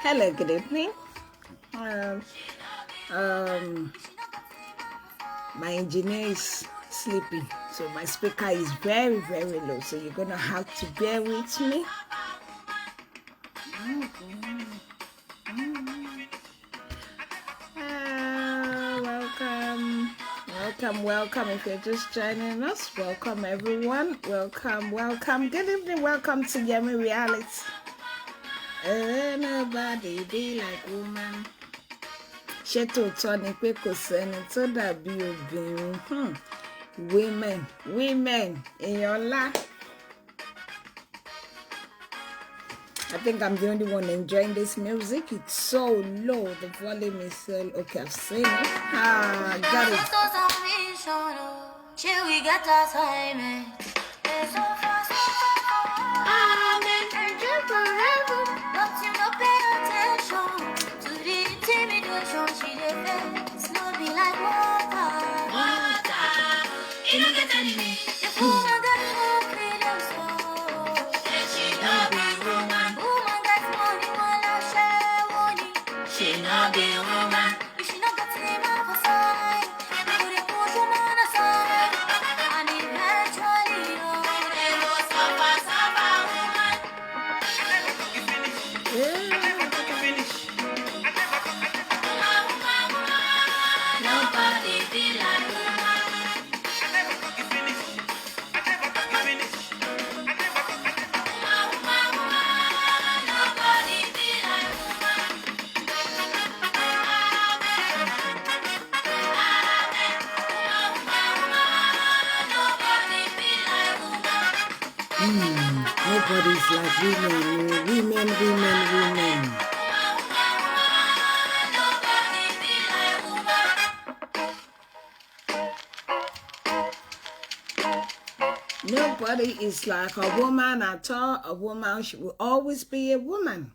Hello, good evening. My engineer is sleeping, so my speaker is very, very low. So you're gonna have to bear with me. Welcome. If you're just joining us, welcome everyone. Welcome. Good evening. Welcome to Yemi Reality. Nobody be like woman. Ṣé tòótọ́ ni pé kò sẹ́ni tó dàbí obìnrin? Women, èèyàn ńlá. I think I'm the only one enjoying this music. It's so low. The volume is so okay. I've seen it. Got it. We got assignment. Amen. Forever. But you don't pay attention to the intimidation she defends. No be like water. You don't get me. The woman got no freedom, so she not be woman. Woman got money, wanna share money. She not be woman. You should not get him off her side. Put a push him on her side. And eventually, they will suffer woman. Nobody be like woman. Nobody be like woman. Nobody be like woman. Nobody's like women. Nobody is like a woman at all. A woman, she will always be a woman.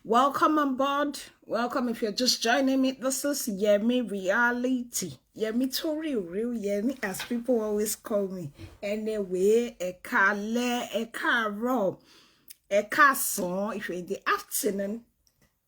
Welcome on board. Welcome if you're just joining me. This is Yemi Reality. Yemi to real Yemi, as people always call me. Anyway, Ekale, Ekaro, Ekason. If you're in the afternoon,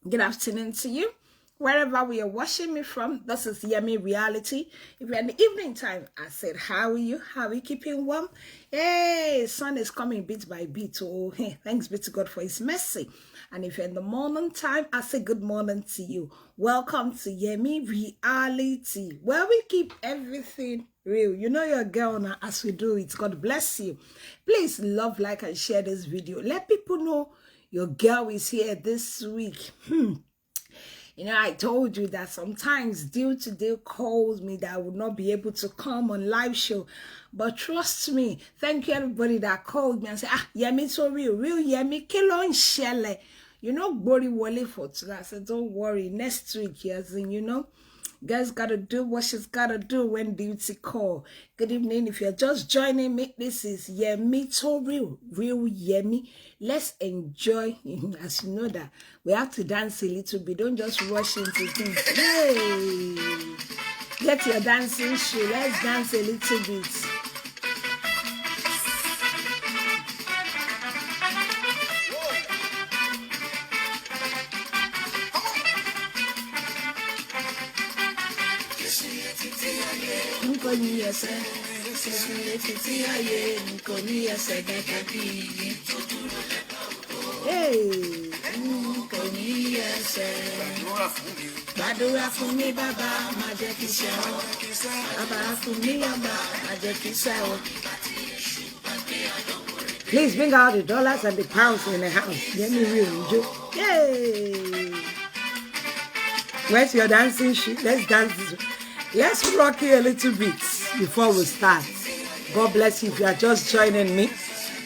good afternoon to you. Wherever we are watching me from, this is Yemi Reality. If you're in the evening time, I said, how are you? How are you keeping warm? Hey, sun is coming bit by bit. Oh, hey, thanks be to God for his mercy. And if you're in the morning time, I say good morning to you. Welcome to Yemi Reality, where we keep everything real. You know your girl now as we do it. God bless you. Please love, like, and share this video. Let people know your girl is here this week. You know, I told you that sometimes due to their calls me that I would not be able to come on live show. But trust me, thank you everybody that called me and said, Yemi so real Yemi, kilon shele. You know, Bori Wale for today. I said, don't worry, next week, yes, and you know, guys gotta do what she's gotta do when duty call. Good evening. If you're just joining me, this is Yemi to real Yemi. Let's enjoy. As you know that we have to dance a little bit. Don't just rush into things. Hey, get your dancing shoe. Let's dance a little bit. Gbàdúrà fún mi bàbá, má jẹ́ kí ṣe o. Bàbá fún mi ọba, má jẹ́ kí ṣe o. Please bring out the dollars and the pounds in the house. Get me real, Joe. Yay! Where's your dancing shoe? Let's dance this way. Let's rock it a little bit before we start. God bless you if you are just joining me.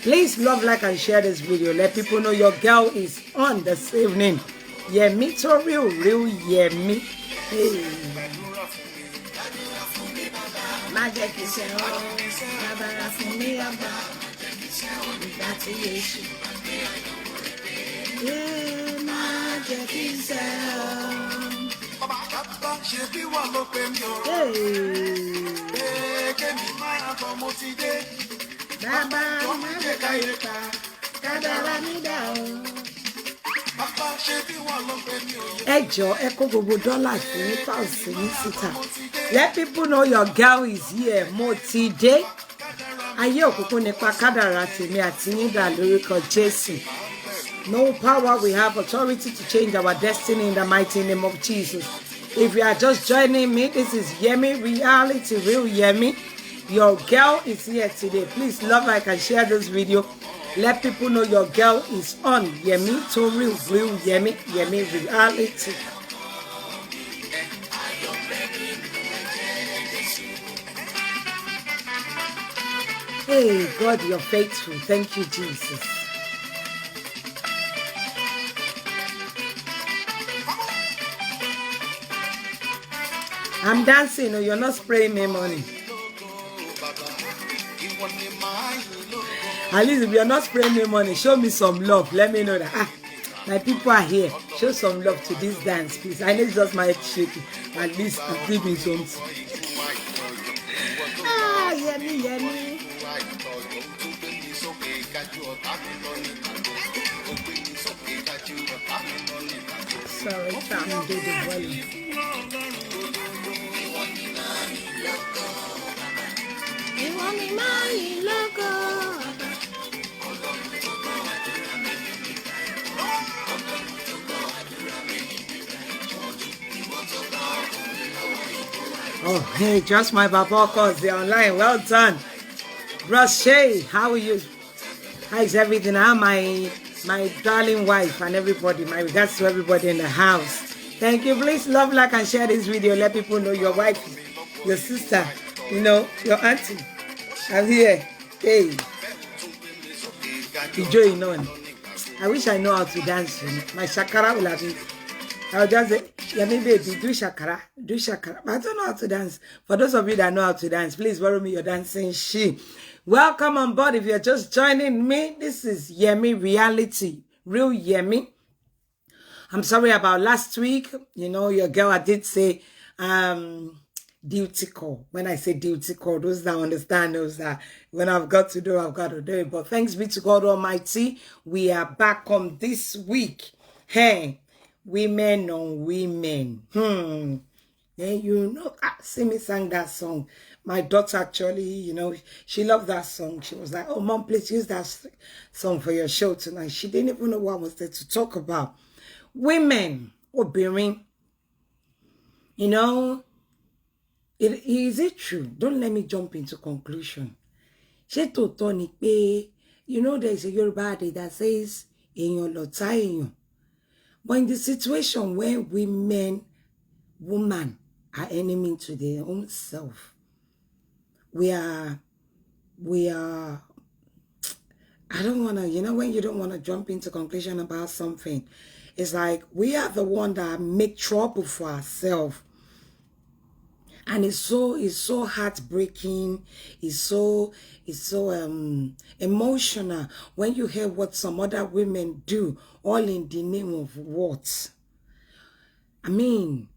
Please love, like, and share this video. Let people know your girl is on this evening. Yemi to real Yemi. Hey. Magic is a Baba, let people know your girl is here. Moti day. Ayé òkùnkùn nípa kádàrá tèmi àti yín dà lórúkọ Jésù. No power, we have authority to change our destiny in the mighty name of Jesus. If you are just joining me, this is Yemi Reality, Real Yemi. Your girl is here today. Please love, like, and share this video. Let people know your girl is on. Yemi to Real Yemi, Yemi Reality. Hey, God, you're faithful. Thank you, Jesus. I'm dancing, or you're not spraying me money. At least if you're not spraying me money, show me some love. Let me know that my people are here. Show some love to this dance, please. I know it's just my head shaking. At least give me something. Yummy, yummy. Sorry, I'm doing the volume. You want me my logo. Oh, hey, just my babacos, they're online. Well done. Brashay, how are you? How is everything? How my darling wife and everybody. My regards to everybody in the house. Thank you. Please love, like, and share this video. Let people know your wife, your sister, you know, your auntie. I'm here. Hey. Enjoying on. I wish I know how to dance. My shakara will have been. I'll just say, yeah, maybe do shakara. Do shakara. But I don't know how to dance. For those of you that know how to dance, please borrow me your dancing shoe. Welcome on board. If you're just joining me, this is Yemi Reality, Real Yemi. I'm sorry about last week. You know, your girl, I did say duty call. When I say duty call, those that understand those that when I've got to do, I've got to do it. But thanks be to God Almighty, we are back on this week. Hey, women on women. Yeah, you know, Simi sang that song. My daughter actually, you know, she loved that song. She was like, oh, Mom, please use that song for your show tonight. She didn't even know what I was there to talk about. Women, obìnrin, you know, is it true? Don't let me jump into conclusion. Ṣé tòótọ́ ni pé, you know, there's a Yoruba adage that says, èèyàn lọ̀tá èèyàn. But in the situation where women are enemy to their own self, we are, I don't want to, you know, when you don't want to jump into conclusion about something, it's like we are the one that make trouble for ourselves. And it's so heartbreaking. It's so emotional when you hear what some other women do, all in the name of what? I mean,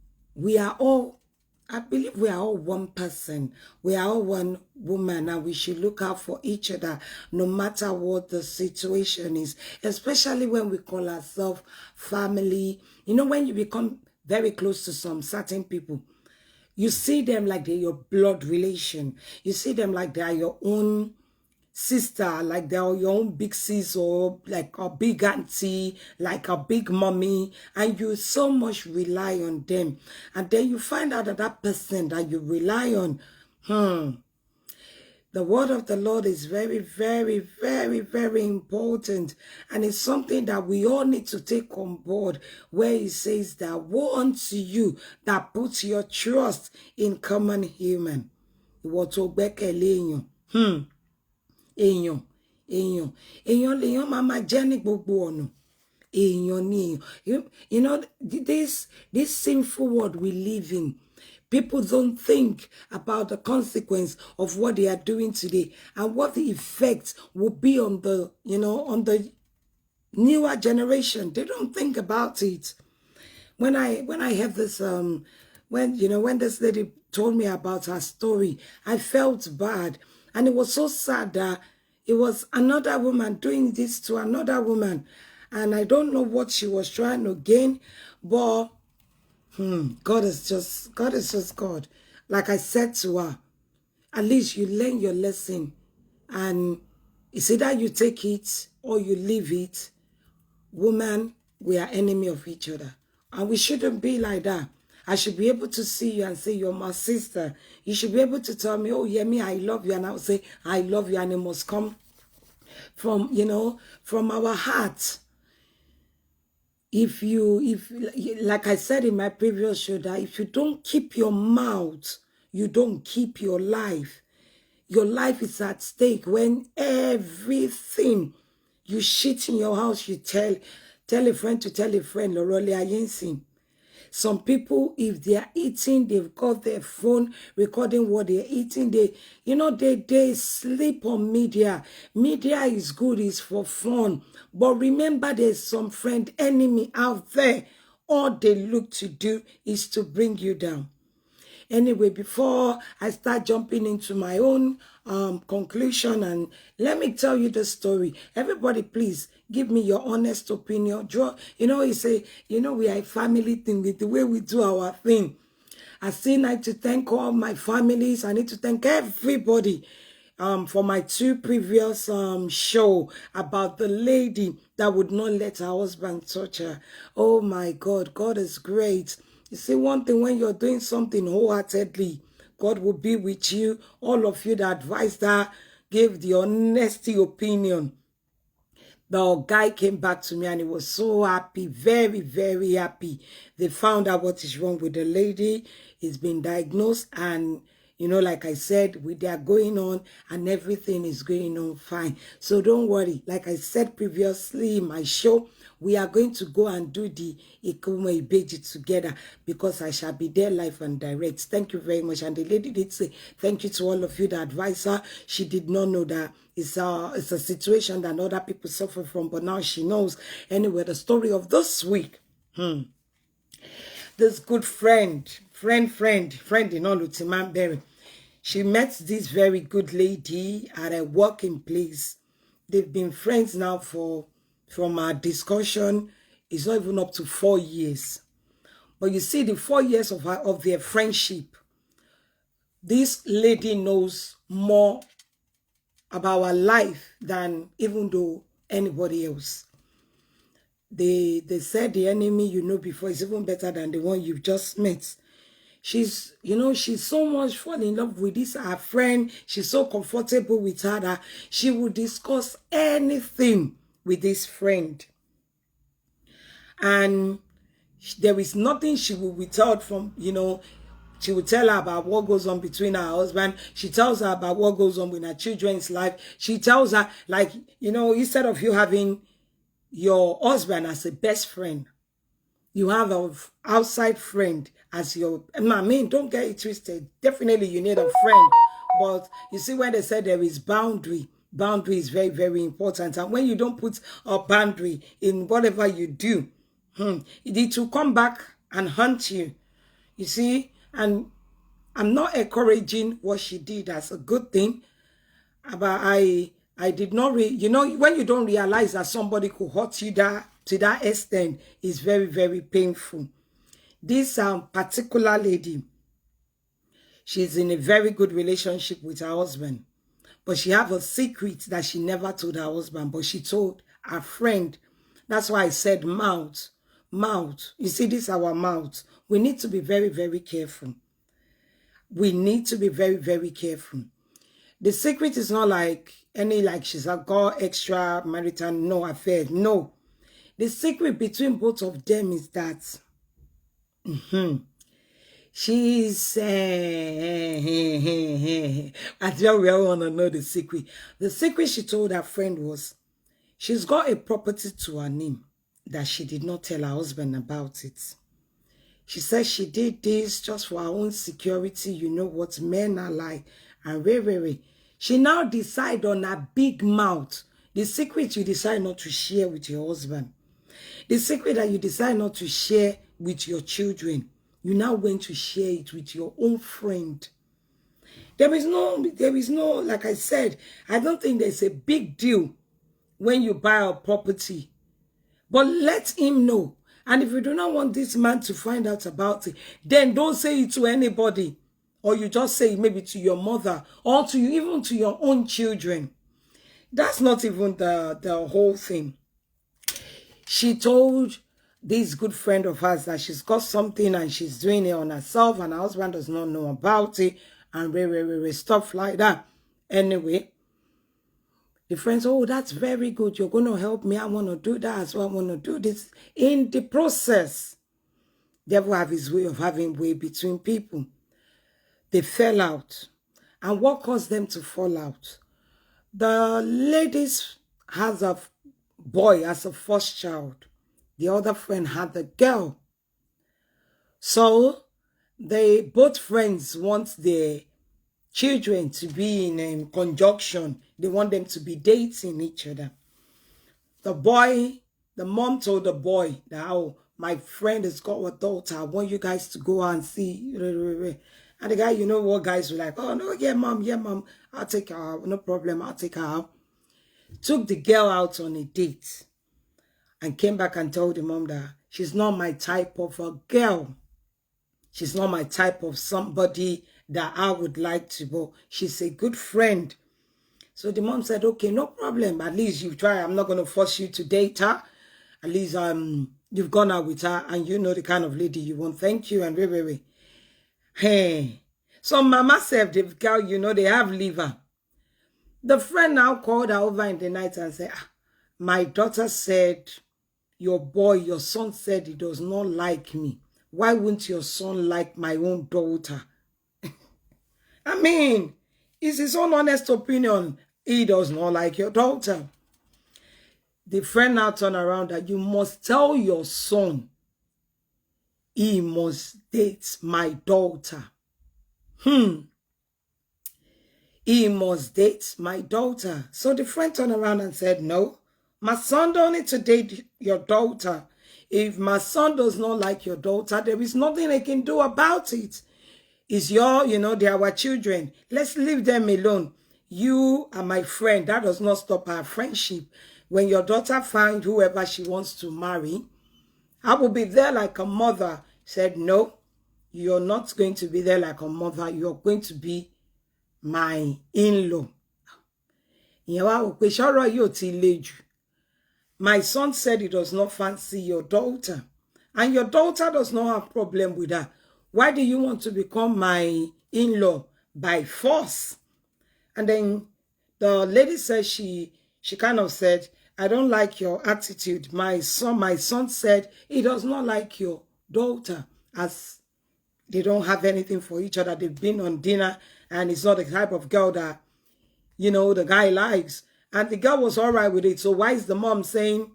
I believe we are all one person. We are all one woman, and we should look out for each other no matter what the situation is, especially when we call ourselves family. You know, when you become very close to some certain people, you see them like they're your blood relation. You see them like they are your own sister, like they are your own big sis or like a big auntie, like a big mommy, and you so much rely on them. And then you find out that that person that you rely on, the word of the Lord is very, very, very, very important. And it's something that we all need to take on board, where he says that woe unto you that puts your trust in common human. Èèyàn lèèyàn máa jẹ́ ní gbogbo ọ̀nà. Èèyàn ni èèyàn. You know, this sinful world we live in, people don't think about the consequence of what they are doing today and what the effect will be on the, you know, on the newer generation. They don't think about it. When I have this, when this lady told me about her story, I felt bad. And it was so sad that, It was another woman doing this to another woman. And I don't know what she was trying to gain, but God is just God. Like I said to her, at least you learn your lesson, and it's either you take it or you leave it. Woman, we are enemy of each other, and we shouldn't be like that. I should be able to see you and say, you're my sister. You should be able to tell me, oh, yeah, me, I love you. And I'll say, I love you. And it must come from, from our heart. If like I said in my previous show, that if you don't keep your mouth, you don't keep your life. Your life is at stake when everything you shit in your house, you tell a friend to tell a friend, Lorole Ayensin. Some people, if they are eating, they've got their phone recording what they're eating. They sleep on media. Media is good, it's for fun. But remember, there's some friend enemy out there. All they look to do is to bring you down. Anyway, before I start jumping into my own conclusion, and let me tell you the story. Everybody, please give me your honest opinion. We are a family thing with the way we do our thing. I still need to thank all my families. I need to thank everybody for my two previous show about the lady that would not let her husband touch her. Oh my God, God is great. You see, one thing, when you're doing something wholeheartedly, God will be with you. All of you that advised her, gave the honesty opinion. The guy came back to me and he was so happy, very, very happy. They found out what is wrong with the lady. He's been diagnosed, and like I said, they are going on and everything is going on fine. So don't worry. Like I said previously in my show, we are going to go and do the Ikumo Ibeji together, because I shall be there live and direct. Thank you very much. And the lady did say thank you to all of you that advised her. She did not know that it's a situation that other people suffer from, but now she knows. Anyway, the story of this week. This good friend in Olutimambere. She met this very good lady at a working place. They've been friends now from our discussion, it's not even up to 4 years. But you see, the 4 years of their friendship, this lady knows more about our life than even though anybody else. They said the enemy you know before is even better than the one you've just met. She's so much fall in love with this her friend. She's so comfortable with her that she will discuss anything with this friend. And there is nothing she will withhold from, she will tell her about what goes on between her husband. She tells her about what goes on with her children's life. She tells her, like, instead of you having your husband as a best friend, you have an outside friend as your, I mean, don't get it twisted. Definitely you need a friend. But you see, when they say there is boundary is very, very important. And when you don't put a boundary in whatever you do, it will come back and haunt you. You see, and I'm not encouraging what she did as a good thing, but I did not when you don't realize that somebody could hurt you to that extent, is very, very painful. This particular lady, she's in a very good relationship with her husband, but she have a secret that she never told her husband, but she told her friend. That's why I said mouth. You see, this is our mouth. We need to be very, very careful. We need to be very, very careful. The secret is not like she's got extra marital no affair. No. The secret between both of them is that she's I tell we all want to know the secret. The secret she told her friend was she's got a property to her name that she did not tell her husband about it. She said she did this just for her own security. You know what men are like. And wait. She now decide on a big mouth. The secret you decide not to share with your husband. The secret that you decide not to share with your children. You now went to share it with your own friend. There is no, like I said, I don't think there's a big deal when you buy a property. But let him know. And if you do not want this man to find out about it, then don't say it to anybody. Or you just say it maybe to your mother or to you, even to your own children. That's not even the whole thing. She told this good friend of hers that she's got something and she's doing it on herself and her husband does not know about it and stuff like that. Anyway, the friends, oh, that's very good. You're going to help me. I want to do that as well. I want to do this. In the process, the devil have his way of having way between people. They fell out. And what caused them to fall out? The ladies has a boy as a first child. The other friend had a girl. So they both friends want their children to be in conjunction. They want them to be dating each other. The mom told the boy that, oh, my friend has got a daughter. I want you guys to go and see. And the guy, you know what guys were like, oh, no, yeah, mom, I'll take her out. No problem, I'll take her out. Took the girl out on a date and came back and told the mom that she's not my type of a girl. She's not my type of somebody that I would like to, but she's a good friend. So the mom said, okay, no problem. At least you try. I'm not going to force you to date her. At least you've gone out with her and you know the kind of lady you want. Thank you. And wait. Hey. So mama said, the girl, you know, they have liver. The friend now called her over in the night and said, my daughter said, your son said he does not like me. Why wouldn't your son like my own daughter? I mean, it's his own honest opinion. He does not like your daughter. The friend now turned around that you must tell your son he must date my daughter. He must date my daughter. So the friend turned around and said, no, my son don't need to date your daughter. If my son does not like your daughter, there is nothing I can do about it. It's they are our children. Let's leave them alone. You are my friend. That does not stop our friendship. When your daughter finds whoever she wants to marry, I will be there like a mother. Said, no, you're not going to be there like a mother. You're going to be my in-law. My son said he does not fancy your daughter. And your daughter does not have problem with her. Why do you want to become my in-law by force? And then the lady said she kind of said, I don't like your attitude. My son said he does not like your daughter, as they don't have anything for each other. They've been on dinner and it's not the type of girl that, the guy likes. And the girl was all right with it. So why is the mom saying,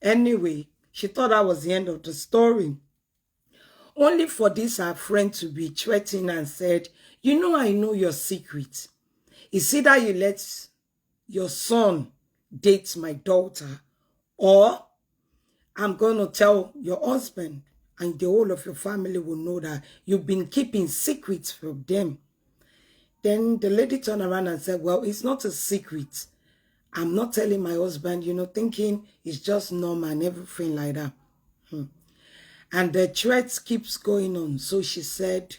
anyway, she thought that was the end of the story. Only for this, her friend to be threatening and said, I know your secret. It's either you let your son date my daughter, or I'm going to tell your husband and the whole of your family will know that you've been keeping secrets from them. Then the lady turned around and said, well, it's not a secret. I'm not telling my husband, thinking it's just normal and everything like that. And the threat keeps going on. So she said,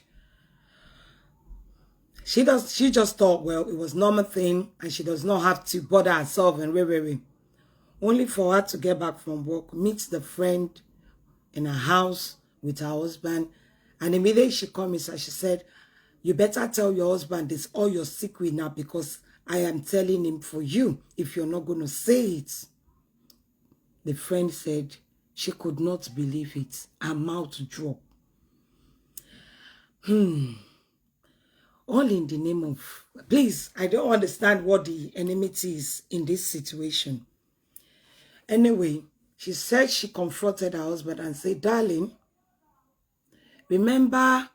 she just thought, well, it was normal thing and she does not have to bother herself and wait. Only for her to get back from work, meet the friend in her house with her husband. And immediately she comes and she said, you better tell your husband this all your secret now, because I am telling him for you if you're not going to say it. The friend said she could not believe it. Her mouth dropped. All in the name of, please, I don't understand what the enmity is in this situation. Anyway, she said she confronted her husband and said, darling, remember,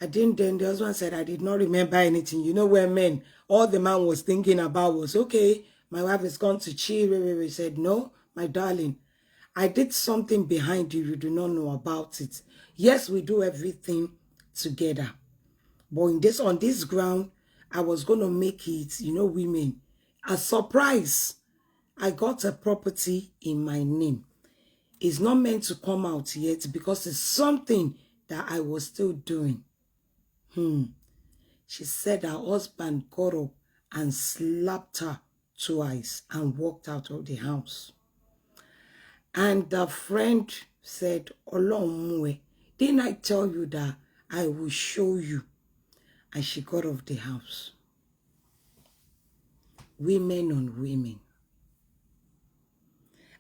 then the husband said, I did not remember anything. Where men, all the man was thinking about was, okay, my wife has gone to cheat. He said, no, my darling, I did something behind you. You do not know about it. Yes, we do everything together. But on this ground, I was going to make it, women, a surprise. I got a property in my name. It's not meant to come out yet because it's something that I was still doing. She said her husband got up and slapped her twice and walked out of the house. And the friend said, Olomwe, didn't I tell you that I will show you? And she got off the house. Women on women.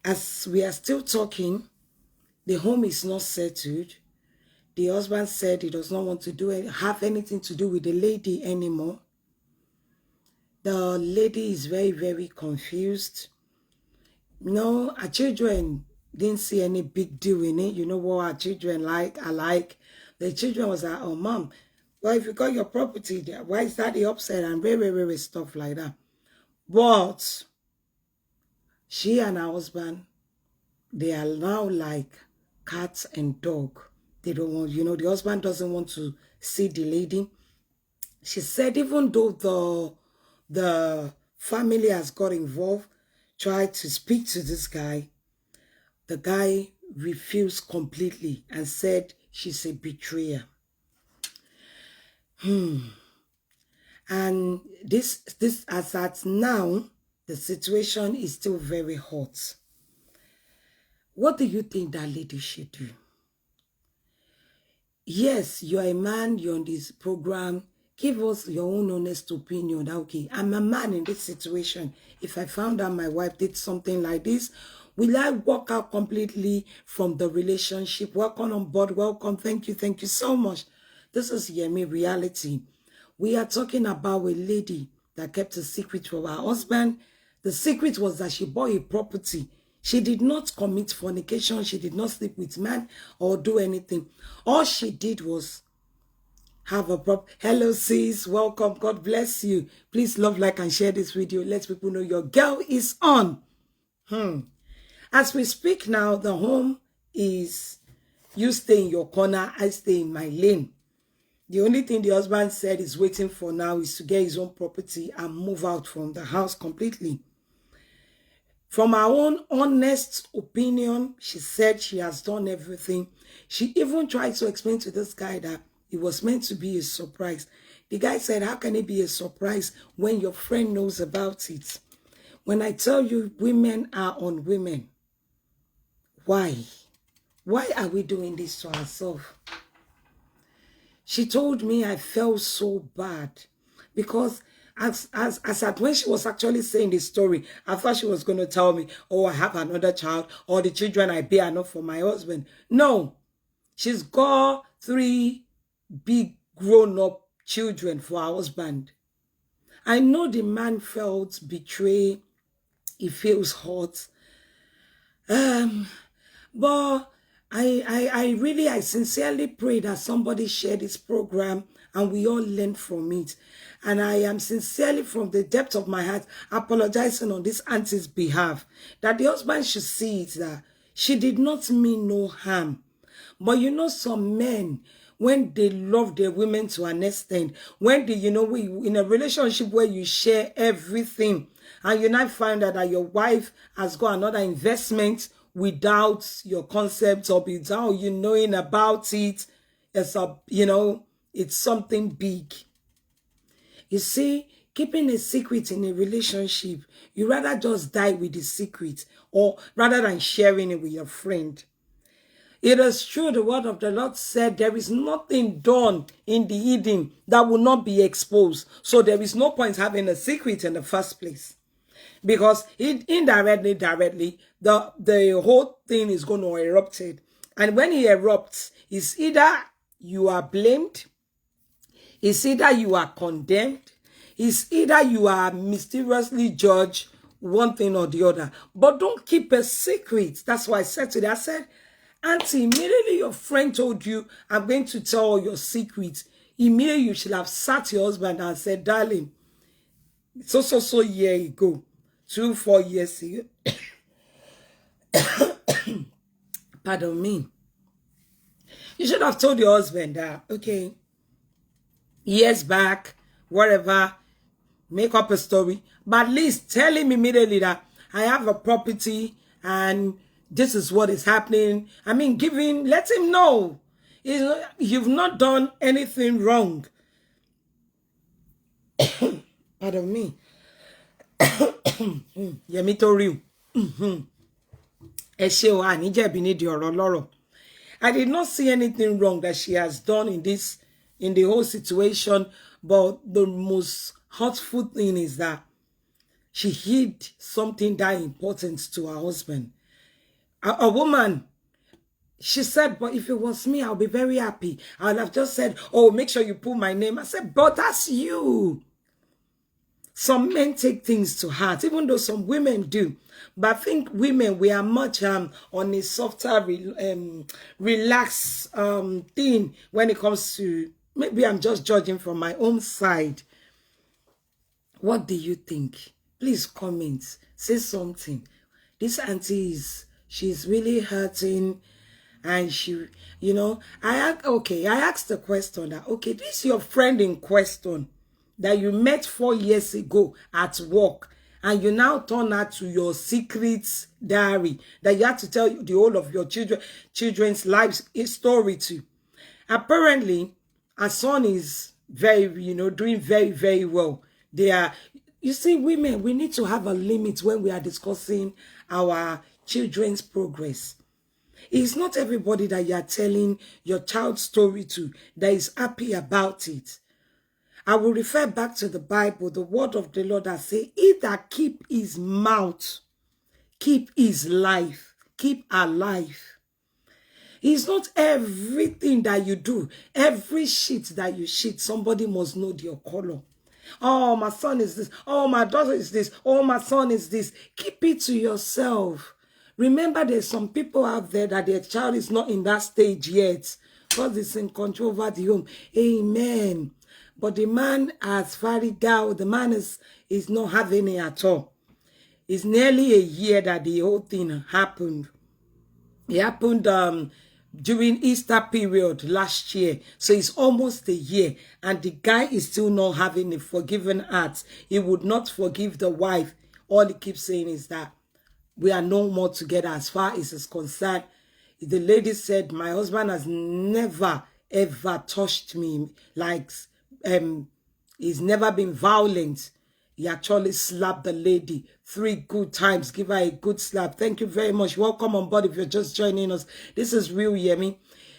As we are still talking, the home is not settled. The husband said he does not want to have anything to do with the lady anymore. The lady is very, very confused. No, our children didn't see any big deal in it. You know what our children are like. The children was like, oh, mom, well, if you got your property there, why is that the upside and very stuff like that? But she and her husband, they are now like cat and dog. They don't want, the husband doesn't want to see the lady. She said even though the family has got involved, tried to speak to this guy, the guy refused completely and said she's a betrayer. And this as at now, the situation is still very hot. What do you think that lady should do? Yes, you're a man, you're on this program. Give us your own honest opinion. Okay, I'm a man in this situation. If I found out my wife did something like this, will I walk out completely from the relationship? Welcome on board. Welcome. Thank you so much. This is Yemi Reality. We are talking about a lady that kept a secret from her husband. The secret was that she bought a property. She did not commit fornication. She did not sleep with man or do anything. All she did was have a hello sis, welcome, God bless you. Please love, like and share this video. Let people know your girl is on. As we speak now, the home is, you stay in your corner, I stay in my lane. The only thing the husband said is waiting for now is to get his own property and move out from the house completely. From her own honest opinion, she said she has done everything. She even tried to explain to this guy that it was meant to be a surprise. The guy said, how can it be a surprise when your friend knows about it? When I tell you women are on women, why? Why are we doing this to ourselves? She told me I felt so bad because as at when she was actually saying the story, I thought she was going to tell me, oh, I have another child, or the children I bear are not for my husband. No, she's got 3 big grown-up children for her husband. I know the man felt betrayed. He feels hurt. But I sincerely pray that somebody share this program and we all learn from it. And I am sincerely from the depth of my heart apologizing on this auntie's behalf that the husband should see it that she did not mean no harm. But some men, when they love their women to an extent, when they, we in a relationship where you share everything, and you now find out that your wife has got another investment without your concept or without you knowing about it, it's something big. You see, keeping a secret in a relationship, you rather just die with the secret or rather than sharing it with your friend. It is true, the word of the Lord said, there is nothing done in the Eden that will not be exposed. So there is no point having a secret in the first place. Because indirectly, directly, the whole thing is going to erupt. And when it erupts, it's either you are blamed, it's either you are condemned, it's either you are mysteriously judged, one thing or the other. But don't keep a secret. That's why I said to her, I said, Auntie, immediately your friend told you, I'm going to tell all your secrets, immediately you should have sat your husband and said, darling, so year ago, 2-4 years ago, pardon me, you should have told your husband that, okay, years back, whatever, make up a story, but at least tell him immediately that I have a property and this is what is happening. I mean, let him know. You've not done anything wrong. Pardon me. Yemi Toriu. I did not see anything wrong that she has done in the whole situation, but the most hurtful thing is that she hid something that important to her husband. A woman, she said, but if it was me, I'll be very happy. I would have just said, oh, make sure you put my name. I said, but that's you. Some men take things to heart, even though some women do. But I think women, we are much on a softer, relaxed thing when it comes to, maybe I'm just judging from my own side. What do you think? Please comment, say something. This auntie she's really hurting, and she, I asked the question that, okay, this is your friend in question that you met 4 years ago at work, and you now turn her to your secret diary that you have to tell the whole of your children's lives story to. Apparently, her son is doing very, very well. You see, women, we need to have a limit when we are discussing our children's progress. It's not everybody that you are telling your child's story to that is happy about it. I will refer back to the Bible, the word of the Lord that says, he that keep his mouth, keep his life, keep alive. It's not everything that you do, every shit that you shit, somebody must know your color. Oh, my son is this. Oh, my daughter is this. Oh, my son is this. Keep it to yourself. Remember, there's some people out there that their child is not in that stage yet. God is in control over the home. Amen. But the man has varied out. The man is not having it at all. It's nearly a year that the whole thing happened. It happened during Easter period last year. So it's almost a year. And the guy is still not having a forgiving heart. He would not forgive the wife. All he keeps saying is that we are no more together as far as is concerned. The lady said, my husband has never, ever touched me. Like, he's never been violent. He actually slapped the lady 3 good times. Give her a good slap. Thank you very much. Welcome on board if you're just joining us. This is Real Yemi.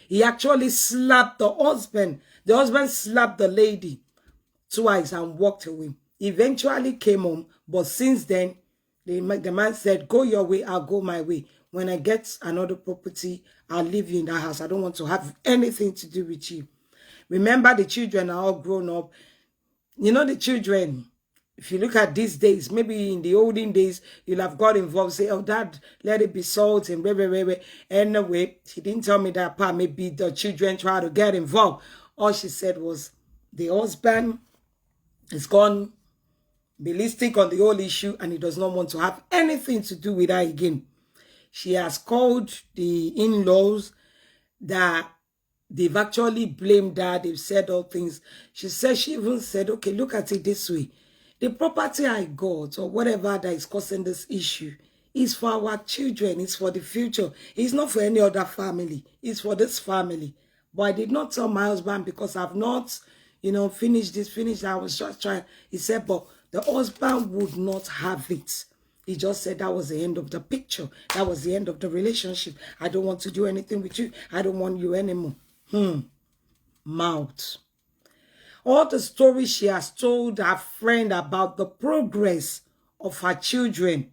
He actually slapped the husband. The husband slapped the lady twice and walked away. Eventually came home. But since then, the man said, go your way, I'll go my way. When I get another property, I'll leave you in that house. I don't want to have anything to do with you. Remember, the children are all grown up. You know, the children, if you look at these days, maybe in the olden days, you'll have got involved, say, oh, dad, let it be salt and blah, blah, blah, blah. Anyway, she didn't tell me that part. Maybe the children try to get involved. All she said was, the husband is gone ballistic on the whole issue, and he does not want to have anything to do with her again. She has called the in-laws that they've actually blamed her. They've said all things. She even said, okay, look at it this way. The property I got or whatever that is causing this issue is for our children. It's for the future. It's not for any other family. It's for this family. But I did not tell my husband because I've not, finished that. I was just trying. He said, but the husband would not have it. He just said that was the end of the picture. That was the end of the relationship. I don't want to do anything with you. I don't want you anymore. Mouth. All the stories she has told her friend about the progress of her children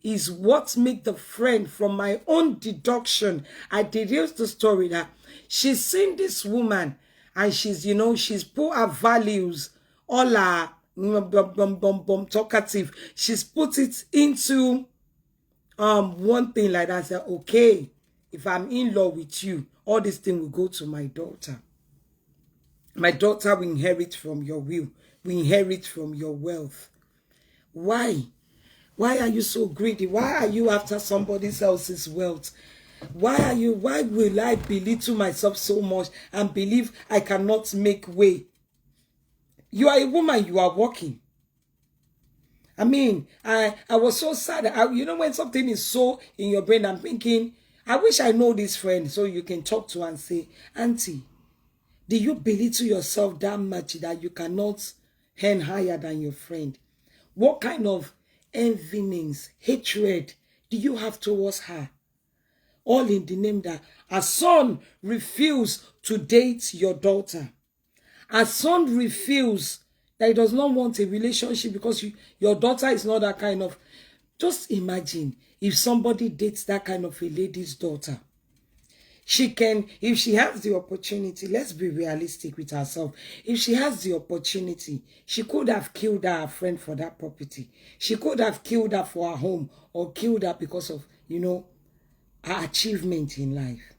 is what make the friend, from my own deduction, I deduced the story that she's seen this woman and she's put her values, all her talkative, she's put it into one thing like that. Say, okay, if I'm in love with you, all this thing will go to my daughter. My daughter will inherit from your will, will inherit from your wealth. Why? Why are you so greedy? Why are you after somebody else's wealth? Why will I belittle myself so much and believe I cannot make way? You are a woman, you are working. I mean, I was so sad. You know, when something is so in your brain, I'm thinking, I wish I know this friend so you can talk to her and say, Auntie, do you belittle yourself that much that you cannot earn higher than your friend? What kind of envyings, hatred do you have towards her? All in the name that a son refused to date your daughter. A son refused that he does not want a relationship because your daughter is not that kind of. Just imagine if somebody dates that kind of a lady's daughter. She can, if she has the opportunity, let's be realistic with herself. If she has the opportunity, she could have killed her friend for that property. She could have killed her for her home or killed her because of, you know, her achievement in life.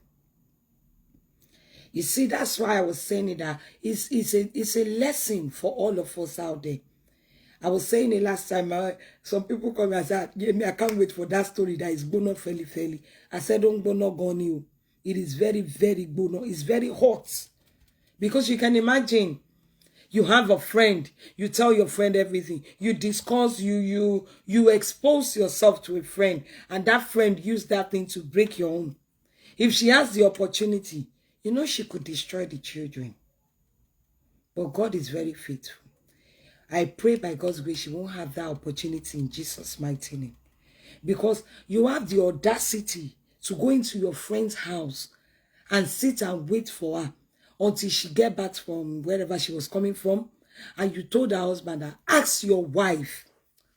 You see, that's why I was saying that it's a lesson for all of us out there. I was saying it last time. Some people come and said, yeah, me, I can't wait for that story that is bono feli. I said, don't bono gone you. It is very, very bono. It's very hot. Because you can imagine, you have a friend, you tell your friend everything, you discuss, you expose yourself to a friend, and that friend used that thing to break your own. If she has the opportunity, you know she could destroy the children. But God is very faithful. I pray by God's grace she won't have that opportunity in Jesus' mighty name. Because you have the audacity to go into your friend's house and sit and wait for her until she get back from wherever she was coming from. And you told her husband that, ask your wife,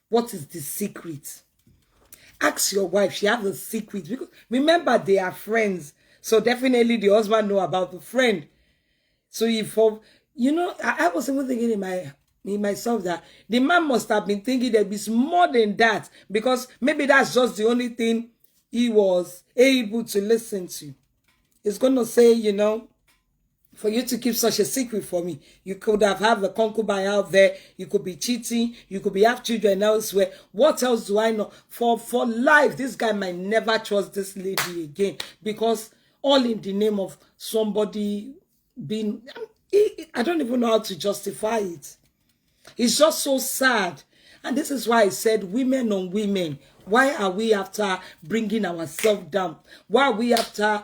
what is the secret? Ask your wife, she has a secret. Because remember, they are friends. So definitely the husband know about the friend. So if, you know, I was even thinking in myself that the man must have been thinking there is more than that, because maybe that's just the only thing he was able to listen to. He's going to say, you know, for you to keep such a secret for me, you could have a concubine out there, you could be cheating, you could be have children elsewhere. What else do I know? For life, this guy might never trust this lady again, because all in the name of somebody being, I don't even know how to justify it. It's just so sad. And this is why I said women on women. Why are we after bringing ourselves down? Why are we after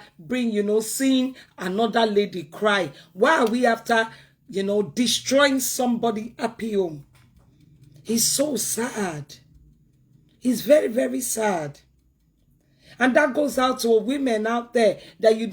seeing another lady cry? Why are we after, destroying somebody happy home? It's so sad. It's very, very sad. And that goes out to women out there that you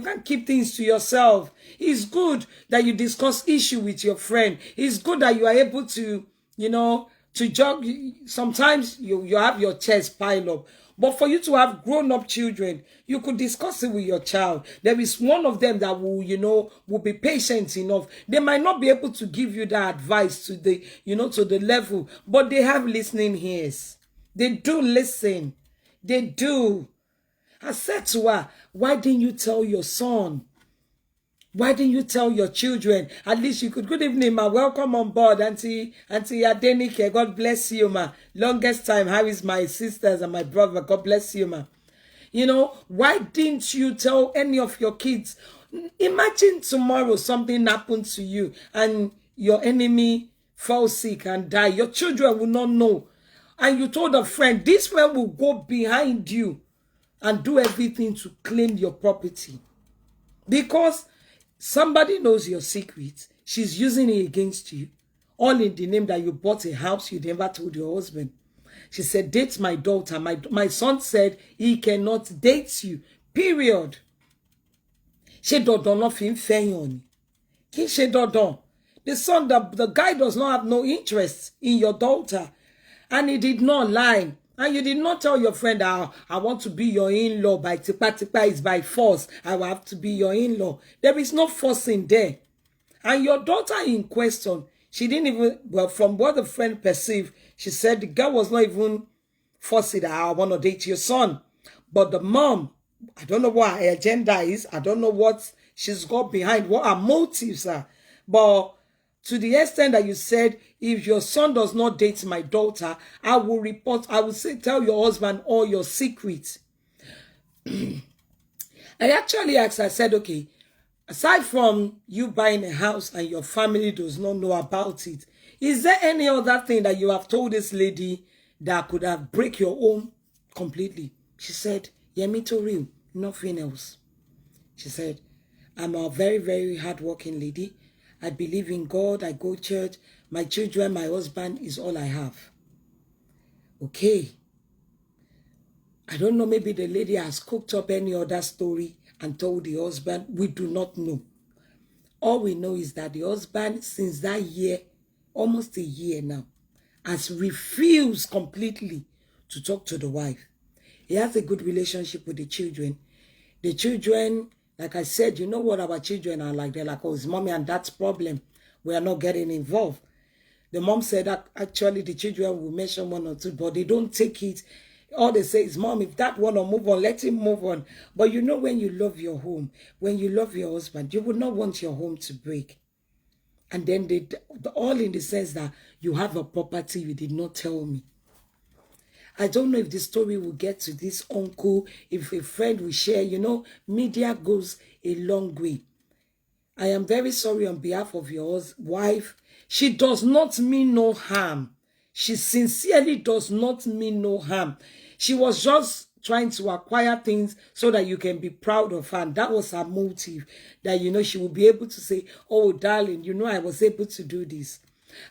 can't keep things to yourself. It's good that you discuss issue with your friend. It's good that you are able to, to jog. Sometimes you have your chest pile up. But for you to have grown-up children, you could discuss it with your child. There is one of them that will be patient enough. They might not be able to give you that advice to the level, but they have listening ears. They do listen. They do. I said to her, why didn't you tell your son? Why didn't you tell your children? At least you could. Good evening, ma. Welcome on board, Auntie Adenike. God bless you, ma. Longest time. How is my sisters and my brother? God bless you, ma. Why didn't you tell any of your kids? Imagine tomorrow something happened to you and your enemy falls sick and die. Your children will not know. And you told a friend, this friend will go behind you and do everything to claim your property. Because somebody knows your secret. She's using it against you. All in the name that you bought a house you never told your husband. She said, date my daughter. My son said he cannot date you. Period. She don't nothing fair. She don't. The son, the guy does not have no interest in your daughter. And he did not lie. And you did not tell your friend, I want to be your in-law by tipa is by force. I will have to be your in-law. There is no forcing there. And your daughter in question, she didn't even, well, from what the friend perceived, she said the girl was not even forcing that I want to date your son. But the mom, I don't know what her agenda is. I don't know what she's got behind, what her motives are. But to the extent that you said, if your son does not date my daughter, I will report, I will say, tell your husband all your secrets. I actually asked, I said, okay, Aside from you buying a house and your family does not know about it, is there any other thing that you have told this lady that could have break your home completely? She said, Yemi Tori, nothing else. She said, I'm a very, very hardworking lady. I believe in God. I go to church. My children, my husband is all I have. Okay. I don't know, maybe the lady has cooked up any other story and told the husband. We do not know. All we know is that the husband, since that year, almost a year now, has refused completely to talk to the wife. He has a good relationship with the children. The children, like I said, you know what our children are like. They're like, oh, it's mommy and dad's problem. We are not getting involved. The mom said that actually the children will mention one or two, but they don't take it. All they say is, Mom, if that one will move on, let him move on. But you know, when you love your home, when you love your husband, you would not want your home to break. And then all in the sense that you have a property you did not tell me. I don't know if the story will get to this uncle, if a friend will share. You know, media goes a long way. I am very sorry on behalf of your wife. She does not mean no harm. She sincerely does not mean no harm. She was just trying to acquire things so that you can be proud of her. And that was her motive. That, you know, she will be able to say, oh, darling, you know, I was able to do this.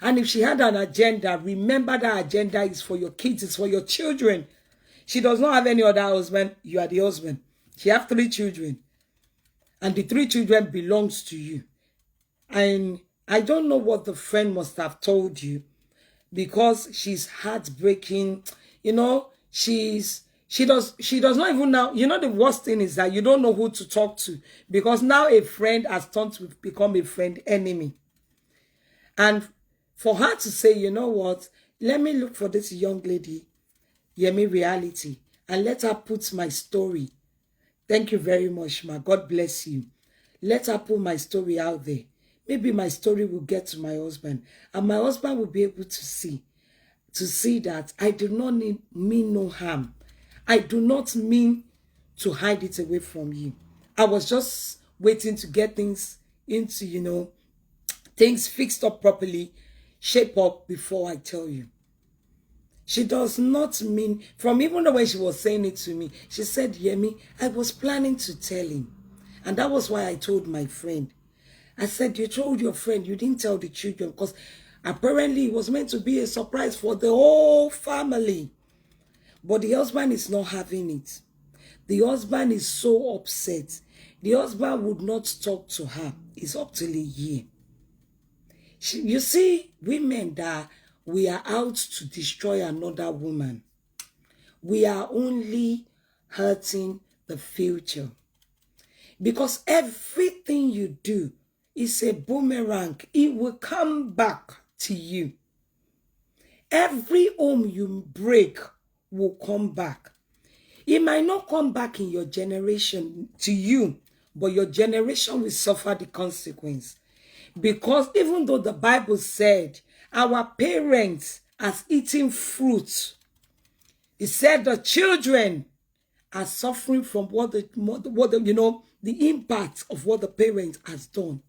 And if she had an agenda, remember that agenda is for your kids, it's for your children. She does not have any other husband. You are the husband. She has 3 children. And the 3 children belongs to you. And I don't know what the friend must have told you, because she's heartbreaking. You know, she does not even now. You know, the worst thing is that you don't know who to talk to, because now a friend has turned to become a friend enemy. And for her to say, you know what, let me look for this young lady, Yemi Reality, and let her put my story. Thank you very much, ma. God bless you. Let her put my story out there. Maybe my story will get to my husband, and my husband will be able to see that I do not mean no harm. I do not mean to hide it away from you. I was just waiting to get things into, you know, things fixed up properly, shape up before I tell you. She does not mean, from even the way she was saying it to me, she said, Yemi, I was planning to tell him. And that was why I told my friend. I said, you told your friend, you didn't tell the children, because apparently it was meant to be a surprise for the whole family. But the husband is not having it. The husband is so upset. The husband would not talk to her. It's up till a year. You see, women that we are out to destroy another woman, we are only hurting the future. Because everything you do is a boomerang. It will come back to you. Every home you break will come back. It might not come back in your generation to you, but your generation will suffer the consequence. Because even though the Bible said our parents are eating fruit, it said the children are suffering from what the you know, the impact of what the parents has done.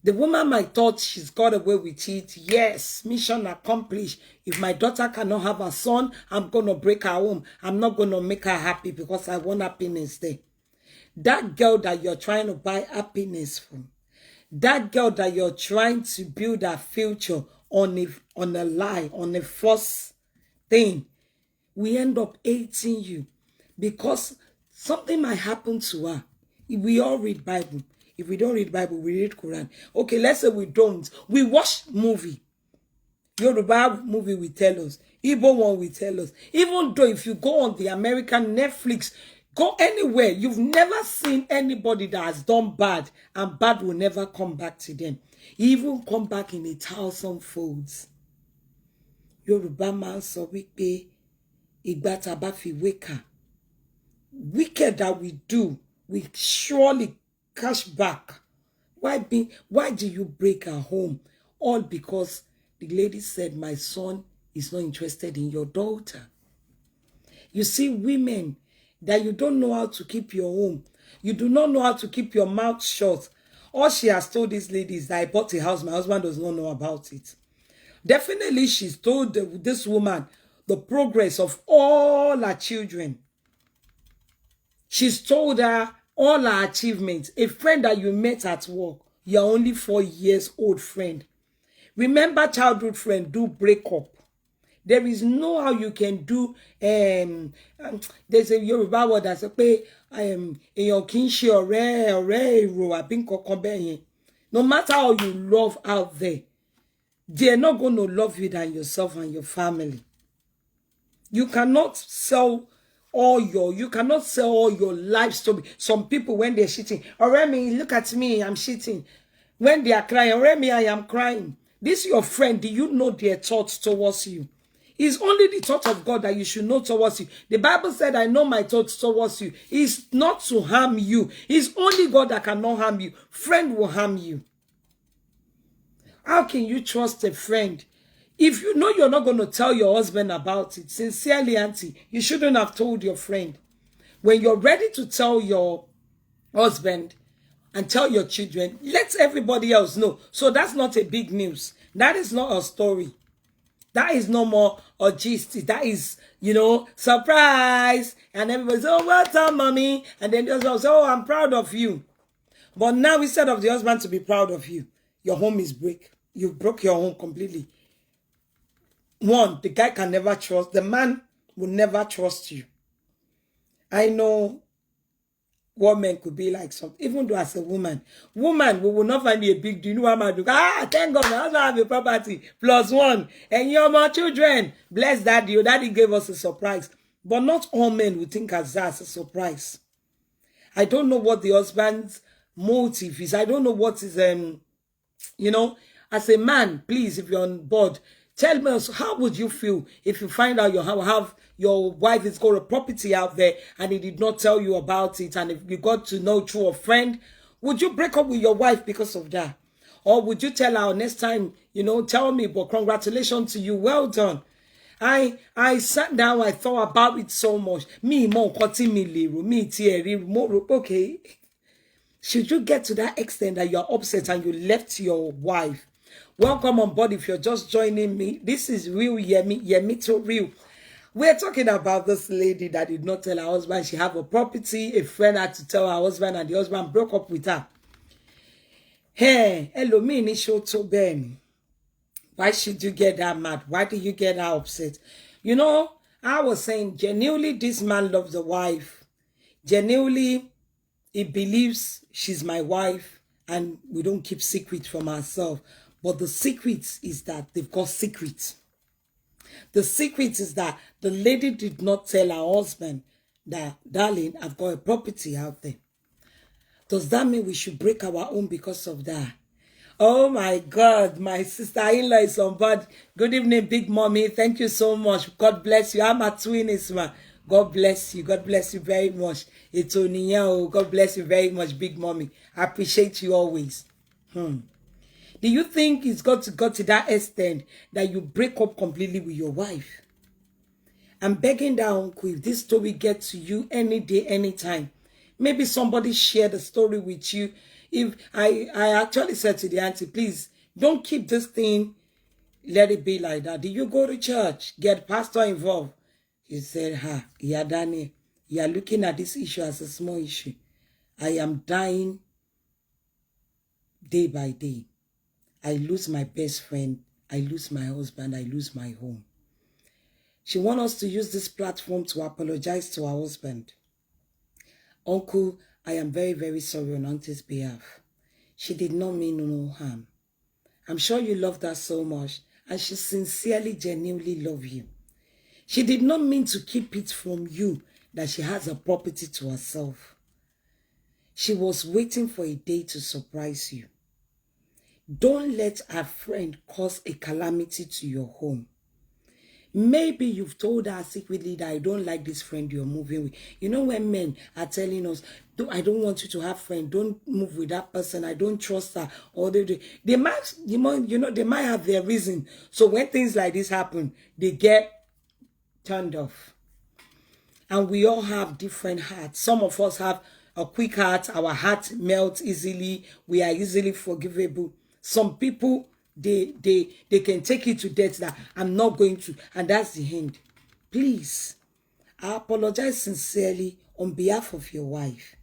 The woman might thought she's got away with it. Yes, mission accomplished. If my daughter cannot have a son, I'm going to break her home. I'm not going to make her happy because I want happiness there. That girl that you're trying to buy happiness from, that girl that you're trying to build a future on a lie, on a false thing, we end up hating you because something might happen to her. If we all read Bible, if we don't read Bible, we read Quran. Okay, let's say we don't. We watch movie. Yoruba movie will tell us. Igbo one will tell us. Even though if you go on the American Netflix, go anywhere, you've never seen anybody that has done bad, and bad will never come back to them. Even come back in 1,000 folds. Yoruba man sọ wípé ìgbà tá bá fi wéka. Wicked that we do, we surely cash back. Why do you break our home? All because the lady said, my son is not interested in your daughter. You see, women that you don't know how to keep your home, You do not know how to keep your mouth shut. All she has told this lady is that I bought a house. My husband does not know about it. Definitely, she's told this woman the progress of all her children. She's told her all her achievements. A friend that you met at work, you're only 4 years old friend. Remember, childhood friend do break up. There is no how you can do there's a Yoruba word that's a pé èèyàn kì í ṣe ọ̀rẹ́ èrò àbí nǹkan bẹ́ẹ̀ yẹn. No matter how you love out there, they're not going to love you than yourself and your family. You cannot sell all your life story. Some people, when they're shitting, Remy, look at me, I'm shitting. When they are crying, Remy, I am crying. This is your friend. Do you know their thoughts towards you? It's only the thought of God that you should know towards you. The Bible said, I know my thoughts towards you. It's not to harm you. It's only God that cannot harm you. Friend will harm you. How can you trust a friend? If you know you're not going to tell your husband about it, sincerely, auntie, you shouldn't have told your friend. When you're ready to tell your husband and tell your children, let everybody else know. So that's not a big news. That is not a story. That is no more a gist. That is, surprise. And everybody's, oh, well done, mommy. And then the husband says, oh, I'm proud of you. But now, instead of the husband to be proud of you, your home is break. You broke your home completely. One, the guy can never trust. The man will never trust you. I know what men could be like. Some, even though as a woman, we will not find it a big deal. You know what I'm doing? Thank God, my husband have a property +1, and you're my children. Bless daddy. Your daddy gave us a surprise. But not all men will think as that's a surprise. I don't know what the husband's motive is. I don't know what is as a man, please, if you're on board, tell me, how would you feel if you find out your wife has got a property out there and he did not tell you about it, and if you got to know through a friend? Would you break up with your wife because of that? Or would you tell her next time, tell me, but congratulations to you, well done. I sat down, I thought about it so much. Okay. Should you get to that extent that you're upset and you left your wife? Welcome on board if you're just joining me. This is Real Yemi to Real. We're talking about this lady that did not tell her husband she have a property. A friend had to tell her husband and the husband broke up with her. Hey, hello, me in show to Ben. Why should you get that mad? Why do you get that upset? I was saying, genuinely, this man loves the wife. Genuinely, he believes she's my wife and we don't keep secrets from ourselves. But the secret is that they've got secrets. The secret is that the lady did not tell her husband that, darling, I've got a property out there. Does that mean we should break our own because of that? Oh my God, my sister-in-law is on board. Good evening, Big Mommy. Thank you so much. God bless you. I'm a twin, Isma. God bless you. God bless you very much. It's Oniya. God bless you very much, Big Mommy. I appreciate you always. Do you think it's got to that extent that you break up completely with your wife? I'm begging that, uncle, if this story gets to you any day, anytime, maybe somebody shared the story with you. If I actually said to the auntie, please don't keep this thing, let it be like that. Did you go to church? Get pastor involved? He said, yeah, Danny, you are looking at this issue as a small issue. I am dying day by day. I lose my best friend. I lose my husband. I lose my home. She wants us to use this platform to apologize to our husband. Uncle, I am very, very sorry on auntie's behalf. She did not mean no harm. I'm sure you love her so much, and she sincerely, genuinely loves you. She did not mean to keep it from you that she has a property to herself. She was waiting for a day to surprise you. Don't let a friend cause a calamity to your home. Maybe you've told her secretly that I don't like this friend you're moving with. You know when men are telling us, I don't want you to have friends, don't move with that person, I don't trust her, or they might, they might have their reason. So when things like this happen, they get turned off. And we all have different hearts. Some of us have a quick heart, our heart melts easily, we are easily forgivable. Some people, they can take it to death that I'm not going to, and that's the end. Please, I apologize sincerely on behalf of your wife.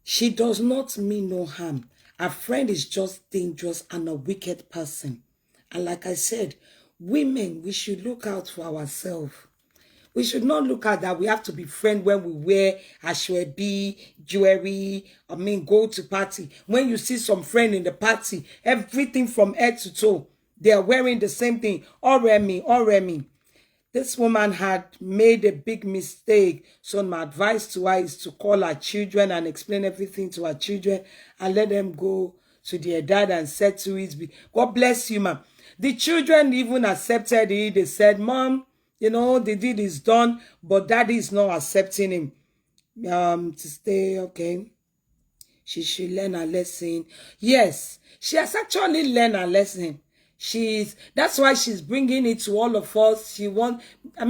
She does not mean no harm. Her friend is just dangerous and a wicked person. And like I said, women, we should look out for ourselves. We should not look at that we have to be friends when we wear ashwebi, jewelry, go to party. When you see some friend in the party, everything from head to toe, they are wearing the same thing. Oremi. This woman had made a big mistake. So my advice to her is to call her children and explain everything to her children and let them go to their dad and said to it. God bless you, ma'am. The children even accepted it. They said, Mom, the deed is done, but daddy is not accepting him. To stay, okay. She should learn a lesson. Yes, she has actually learned a lesson. That's why she's bringing it to all of us. She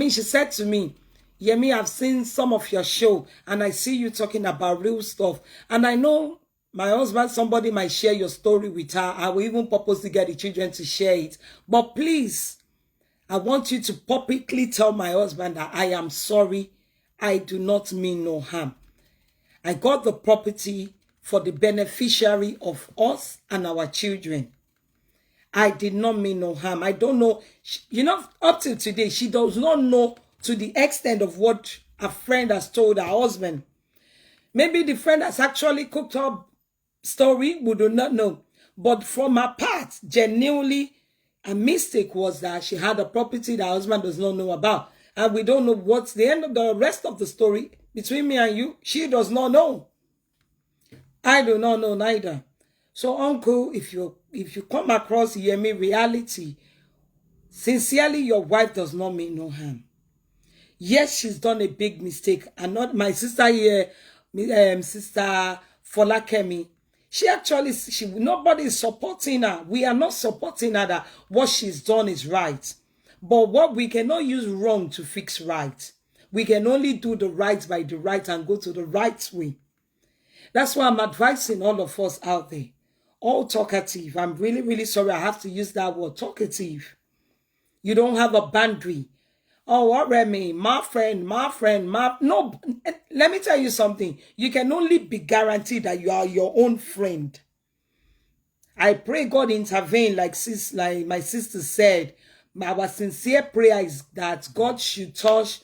said to me, Yemi, I've seen some of your show and I see you talking about real stuff. And I know my husband, somebody might share your story with her. I will even purposely get the children to share it. But please, I want you to publicly tell my husband that I am sorry. I do not mean no harm. I got the property for the beneficiary of us and our children. I did not mean no harm. I don't know. Up till today, she does not know to the extent of what a friend has told her husband. Maybe the friend has actually cooked up story. We do not know. But from her part, genuinely, a mistake was that she had a property that her husband does not know about. And we don't know what's the end of the rest of the story between me and you. She does not know. I do not know neither. So, uncle, if you come across Yemi reality, sincerely, your wife does not mean no harm. Yes, she's done a big mistake. And not my sister here, Sister Folakemi. Nobody is supporting her. We are not supporting her that what she's done is right. But what we cannot use wrong to fix right. We can only do the right by the right and go to the right way. That's why I'm advising all of us out there. All talkative. I'm really, really sorry I have to use that word, talkative. You don't have a boundary. Oh, what Remy, my friend. No, let me tell you something. You can only be guaranteed that you are your own friend. I pray God intervene, like my sister said. Our sincere prayer is that God should touch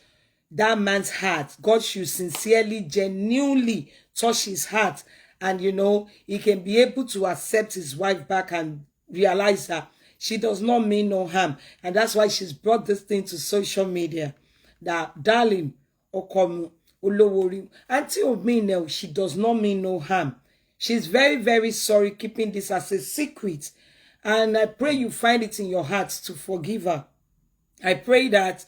that man's heart. God should sincerely, genuinely touch his heart. And, he can be able to accept his wife back and realize that she does not mean no harm. And that's why she's brought this thing to social media. That, darling, Okomu, Olowori, Auntie Omine, she does not mean no harm. She's very, very sorry keeping this as a secret. And I pray you find it in your heart to forgive her. I pray that,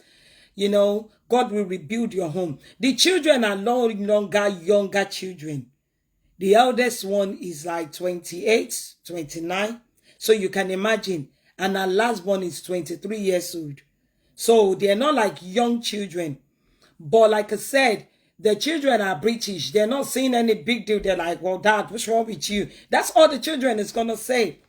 God will rebuild your home. The children are no longer younger children. The eldest one is like 28, 29. So you can imagine. And our last one is 23 years old. So they're not like young children. But like I said, the children are British. They're not seeing any big deal. They're like, well, Dad, what's wrong with you? That's all the children is going to say.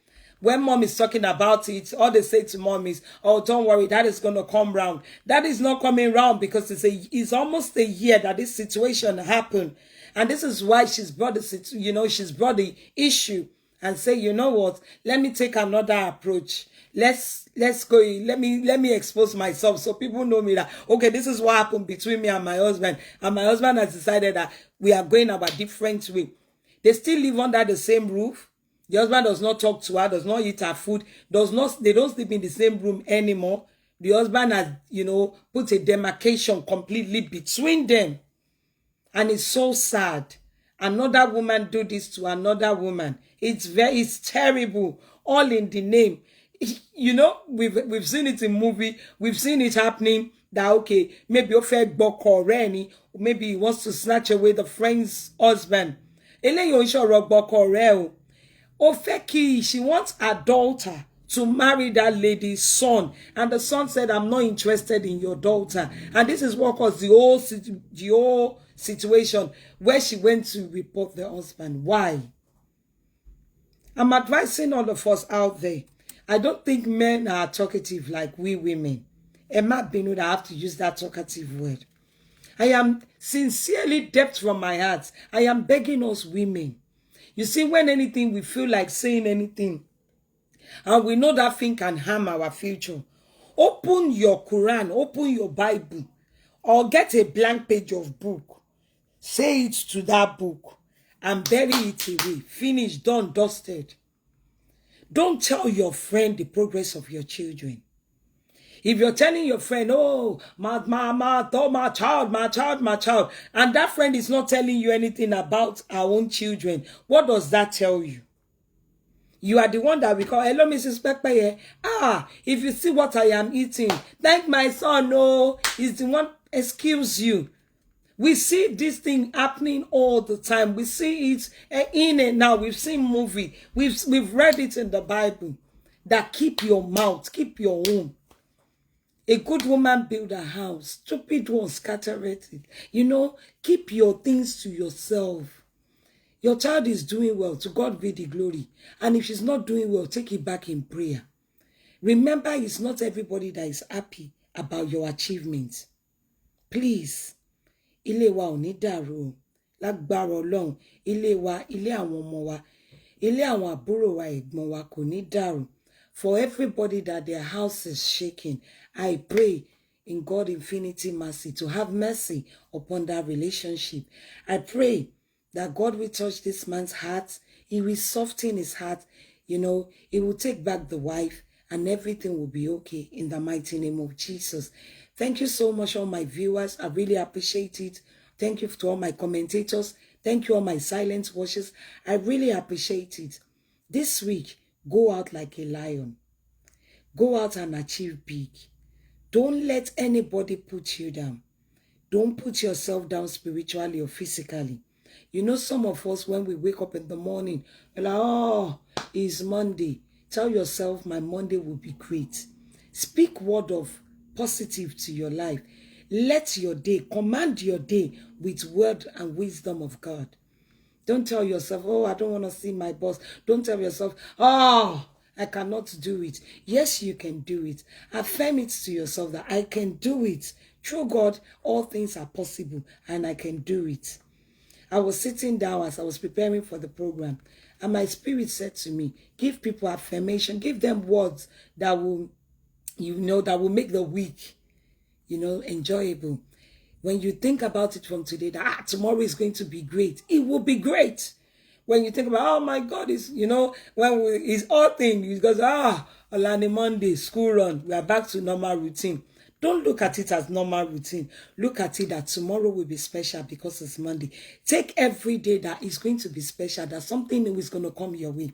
When mom is talking about it, all they say to mom is, oh, don't worry, that is going to come round. That is not coming round because it's almost a year that this situation happened. And this is why she's brought she's brought the issue and say, you know what, let me take another approach. Let's go. Let me expose myself so people know me that, okay, this is what happened between me and my husband. And my husband has decided that we are going our different way. They still live under the same roof. The husband does not talk to her, does not eat her food, they don't sleep in the same room anymore. The husband has, put a demarcation completely between them. And it's so sad. Another woman do this to another woman. It's terrible. All in the name. We've seen it in movie. We've seen it happening that, okay, maybe maybe he wants to snatch away the friend's husband. Ofeki, she wants her daughter to marry that lady's son. And the son said, I'm not interested in your daughter. And this is what caused the whole situation where she went to report the husband. Why? I'm advising all of us out there. I don't think men are talkative like we women. Emma Binu, I have to use that talkative word. I am sincerely depth from my heart. I am begging us women. You see, when anything we feel like saying anything, and we know that thing can harm our future, open your Quran, open your Bible, or get a blank page of book. Say it to that book and bury it away. Finished, done, dusted. Don't tell your friend the progress of your children. If you're telling your friend, oh, my child, and that friend is not telling you anything about our own children, what does that tell you? You are the one that we call, hello, Mrs. Pepper. Ah, if you see what I am eating, thank my son. No, he's the one, excuse you. We see this thing happening all the time. We see it in and now. We've seen movie. We've read it in the Bible. That keep your mouth, keep your home. A good woman build a house. Stupid one scatter it. You know, keep your things to yourself. Your child is doing well. To God be the glory. And if she's not doing well, take it back in prayer. Remember, it's not everybody that is happy about your achievements. Please. Ilé wa ò ní dàrú. Lágbára Ọlọ́run. Ilé wa, ilé àwọn ọmọ wa. Ilé àwọn àbúrò wa, ẹ̀gbọ́n wa kò ní dàrú. For everybody that their house is shaking, I pray in God infinity mercy to have mercy upon that relationship. I pray that God will touch this man's heart. He will soften his heart. You know, he will take back the wife and everything will be okay in the mighty name of Jesus. Thank you so much, all my viewers. I really appreciate it. Thank you to all my commentators. Thank you, all my silent watchers. I really appreciate it. This week, go out like a lion. Go out and achieve big. Don't let anybody put you down. Don't put yourself down spiritually or physically. You know, some of us, when we wake up in the morning, we're like, oh, it's Monday. Tell yourself, my Monday will be great. Speak word of positive to your life. Let your day, command your day with word and wisdom of God. Don't tell yourself, oh, I don't want to see my boss. Don't tell yourself, oh, I cannot do it. Yes, you can do it. Affirm it to yourself that I can do it. Through God, all things are possible and I can do it. I was sitting down as I was preparing for the program and my spirit said to me, give people affirmation, give them words that will, that will make the week, enjoyable. When you think about it from today, that tomorrow is going to be great, it will be great. When you think about, oh my God, it's, it's all things, because, Olani Monday, school run, we are back to normal routine. Don't look at it as normal routine. Look at it that tomorrow will be special because it's Monday. Take every day that is going to be special, that something new is going to come your way.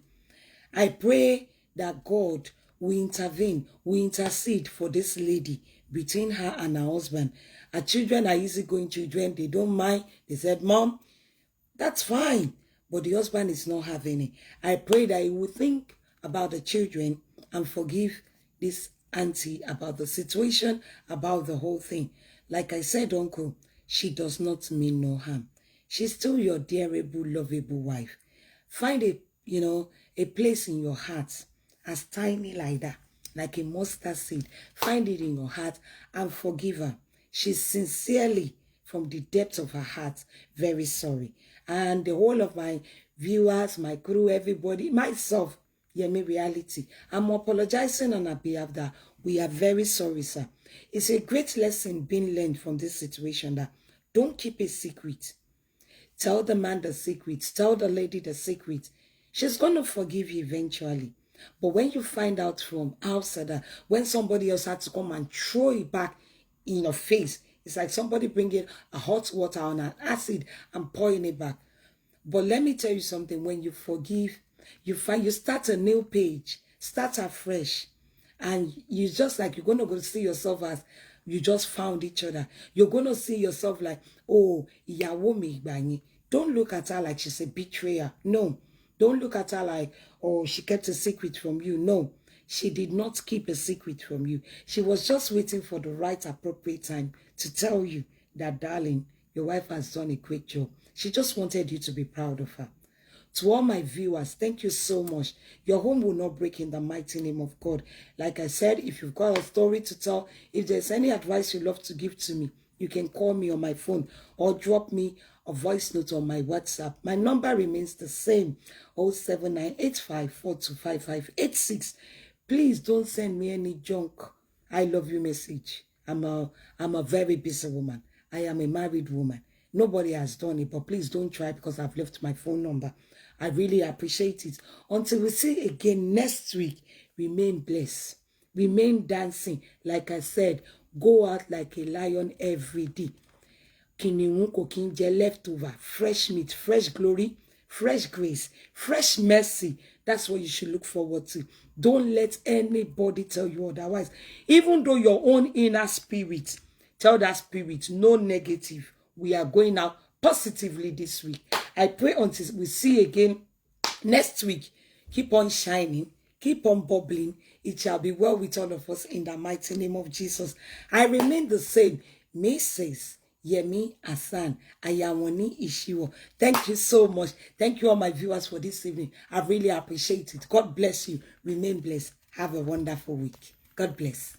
I pray that God will intervene, will intercede for this lady between her and her husband. Her children are easygoing children. They don't mind. They said, Mom, that's fine. But the husband is not having it. I pray that he will think about the children and forgive this auntie about the situation, about the whole thing. Like I said, Uncle, she does not mean no harm. She's still your dearable, lovable wife. Find a place in your heart as tiny like that, like a mustard seed. Find it in your heart and forgive her. She's sincerely, from the depth of her heart, very sorry. And the whole of my viewers, my crew, everybody, myself, Yemi Reality, I'm apologizing on our behalf that we are very sorry, sir. It's a great lesson being learned from this situation that don't keep a secret. Tell the man the secret. Tell the lady the secret. She's going to forgive you eventually. But when you find out from outside that when somebody else had to come and throw it back in your face, it's like somebody bringing a hot water on an acid and pouring it back. But let me tell you something. When you forgive, you start a new page, start afresh. And you just like, you're going to go see yourself as you just found each other. You're going to see yourself like, oh, ìyàwó mi ìgbà. Don't look at her like she's a betrayer. No. Don't look at her like, oh, she kept a secret from you. No. She did not keep a secret from you. She was just waiting for the right appropriate time to tell you that, darling, Your wife has done a great job. She just wanted you to be proud of her. To all my viewers, thank you so much. Your home will not break in the mighty name of God. Like I said, if you've got a story to tell, if there's any advice you'd love to give to me, you can call me on my phone or drop me a voice note on my WhatsApp. My number remains the same, 07985425586. Please don't send me any junk I love you message. I'm a very busy woman. I am a married woman. Nobody has done it, but please don't try because I've left my phone number. I really appreciate it. Until we see again next week, remain blessed. Remain dancing. Like I said, go out like a lion every day. Kìnìún kò kí ń jẹ leftover, fresh meat, fresh glory, fresh grace, fresh mercy. That's what you should look forward to. Don't let anybody tell you otherwise. Even though your own inner spirit, tell that spirit, no negative. We are going out positively this week. I pray until we see again next week. Keep on shining. Keep on bubbling. It shall be well with all of us in the mighty name of Jesus. I remain the same. Mrs. Yemi Hassan Ayawani Ishiwo. Thank you so much. Thank you all my viewers for this evening. I really appreciate it. God bless you. Remain blessed. Have a wonderful week. God bless.